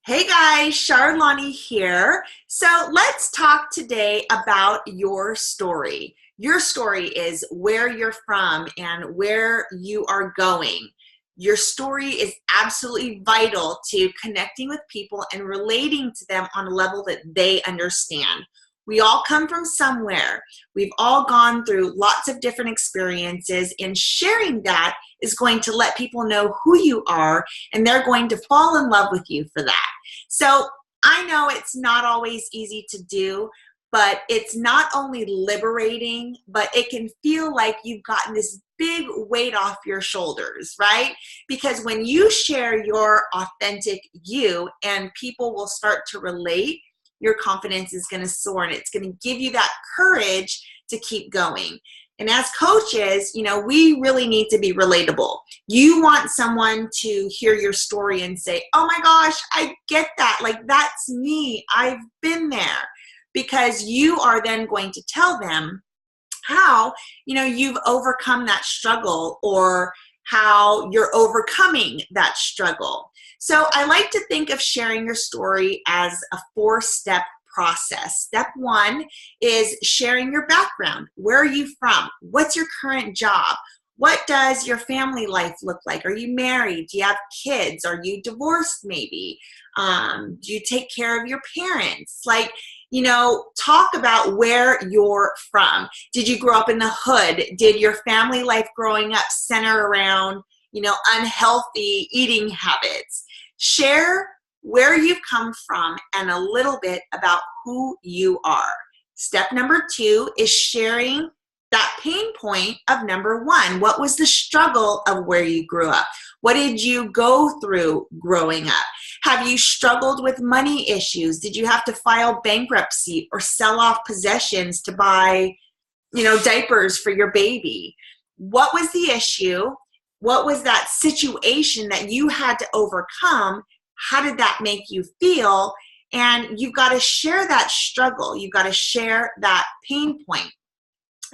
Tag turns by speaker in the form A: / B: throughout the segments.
A: Hey guys, Charlani here. So let's talk today about your story. Your story is where you're from and where you are going. Your story is absolutely vital to connecting with people and relating to them on a level that they understand. We all come from somewhere. We've all gone through lots of different experiences, and sharing that is going to let people know who you are, and they're going to fall in love with you for that. So I know it's not always easy to do, but it's not only liberating, but it can feel like you've gotten this big weight off your shoulders, right? Because when you share your authentic you and people will start to relate, your confidence is going to soar and it's going to give you that courage to keep going. And as coaches, we really need to be relatable. You want someone to hear your story and say, oh my gosh, I get that. Like, that's me. I've been there. Because you are then going to tell them how, you've overcome that struggle or how you're overcoming that struggle. So I like to think of sharing your story as a 4-step process. Step 1 is sharing your background. Where are you from? What's your current job? What does your family life look like? Are you married? Do you have kids? Are you divorced maybe? Do you take care of your parents? Talk about where you're from. Did you grow up in the hood? Did your family life growing up center around, unhealthy eating habits? Share where you've come from and a little bit about who you are. Step number 2 is sharing that pain point of number 1. What was the struggle of where you grew up? What did you go through growing up? Have you struggled with money issues? Did you have to file bankruptcy or sell off possessions to buy, diapers for your baby? What was the issue? What was that situation that you had to overcome? How did that make you feel? And you've got to share that struggle. You've got to share that pain point.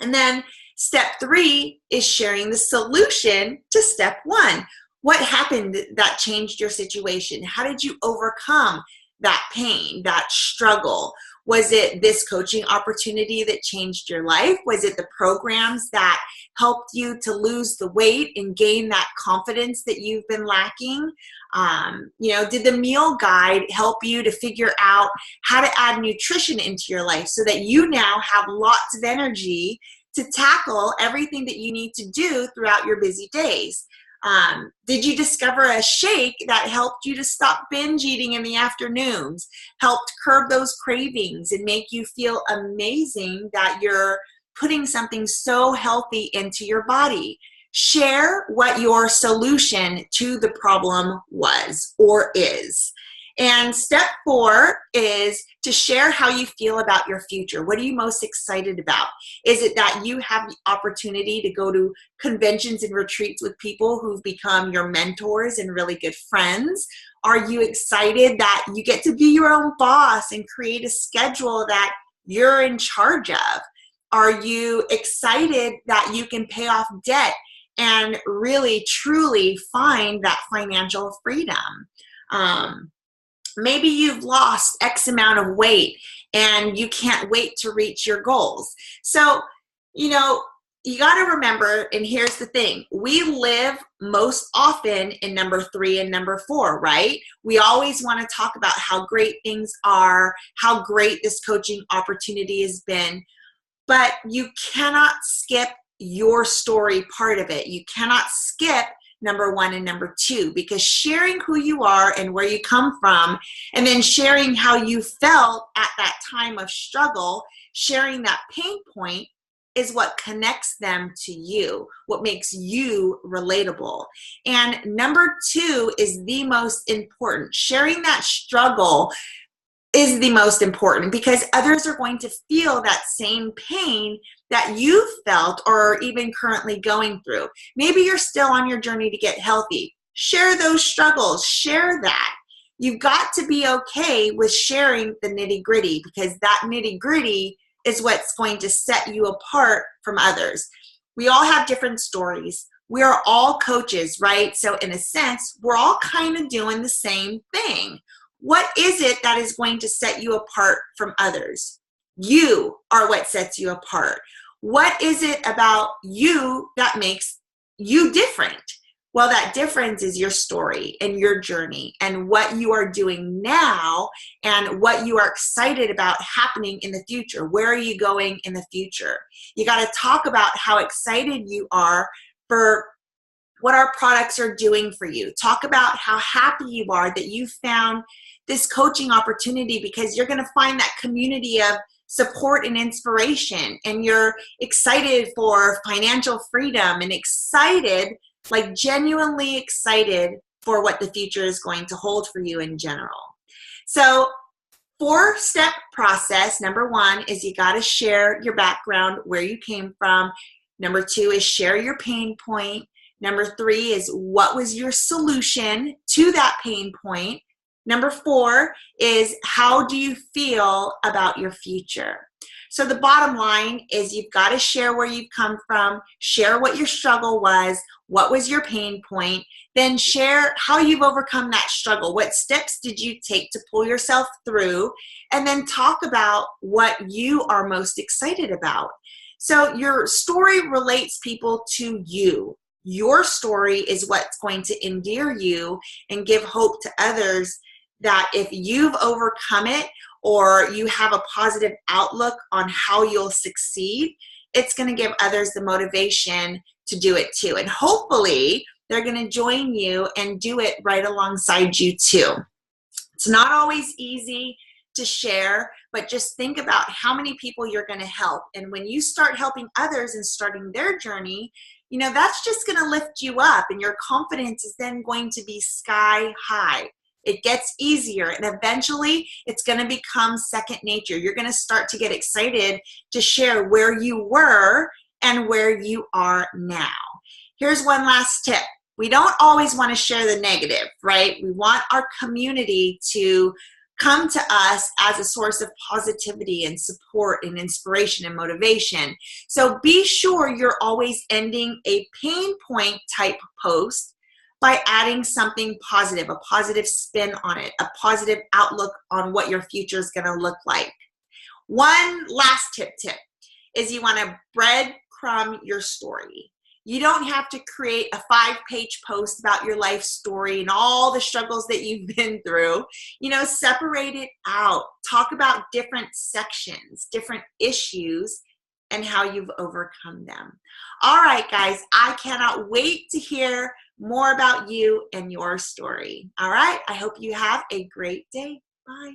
A: And then step 3 is sharing the solution to step 1. What happened that changed your situation? How did you overcome that pain, that struggle? Was it this coaching opportunity that changed your life? Was it the programs that helped you to lose the weight and gain that confidence that you've been lacking? Did the meal guide help you to figure out how to add nutrition into your life so that you now have lots of energy to tackle everything that you need to do throughout your busy days? Did you discover a shake that helped you to stop binge eating in the afternoons, helped curb those cravings and make you feel amazing that you're putting something so healthy into your body? Share what your solution to the problem was or is. And step 4 is to share how you feel about your future. What are you most excited about? Is it that you have the opportunity to go to conventions and retreats with people who've become your mentors and really good friends? Are you excited that you get to be your own boss and create a schedule that you're in charge of? Are you excited that you can pay off debt and really, truly find that financial freedom? Maybe you've lost X amount of weight and you can't wait to reach your goals. So, you got to remember, and here's the thing, we live most often in number 3 and number 4, right? We always want to talk about how great things are, how great this coaching opportunity has been, but you cannot skip your story part of it. You cannot skip number 1 and number 2, because sharing who you are and where you come from, and then sharing how you felt at that time of struggle, sharing that pain point is what connects them to you, what makes you relatable. And number 2 is the most important. Sharing that struggle is the most important because others are going to feel that same pain that you felt or even currently going through. Maybe you're still on your journey to get healthy. Share those struggles. Share that. You've got to be okay with sharing the nitty-gritty, because that nitty-gritty is what's going to set you apart from others. We all have different stories. We are all coaches, right? So in a sense, we're all kind of doing the same thing. What is it that is going to set you apart from others? You are what sets you apart. What is it about you that makes you different? Well, that difference is your story and your journey and what you are doing now and what you are excited about happening in the future. Where are you going in the future? You got to talk about how excited you are for what our products are doing for you. Talk about how happy you are that you found this coaching opportunity, because you're going to find that community of support and inspiration, and you're excited for financial freedom and excited, like genuinely excited for what the future is going to hold for you in general. So 4-step process. Number 1 is you got to share your background, where you came from. Number 2 is share your pain point. Number 3 is what was your solution to that pain point. Number 4 is how do you feel about your future? So the bottom line is you've got to share where you've come from, share what your struggle was, what was your pain point, then share how you've overcome that struggle. What steps did you take to pull yourself through? And then talk about what you are most excited about. So your story relates people to you. Your story is what's going to endear you and give hope to others that if you've overcome it or you have a positive outlook on how you'll succeed, it's going to give others the motivation to do it too. And hopefully they're going to join you and do it right alongside you too. It's not always easy to share, but just think about how many people you're going to help. And when you start helping others and starting their journey, you know, that's just going to lift you up, and your confidence is then going to be sky high. It gets easier, and eventually it's going to become second nature. You're going to start to get excited to share where you were and where you are now. Here's one last tip. We don't always want to share the negative, right? We want our community to come to us as a source of positivity and support and inspiration and motivation. So be sure you're always ending a pain point type post by adding something positive, a positive spin on it, a positive outlook on what your future is going to look like. One last tip is you want to breadcrumb your story. You don't have to create a 5-page post about your life story and all the struggles that you've been through. You know, separate it out. Talk about different sections, different issues, and how you've overcome them. All right, guys, I cannot wait to hear more about you and your story. All right, I hope you have a great day. Bye.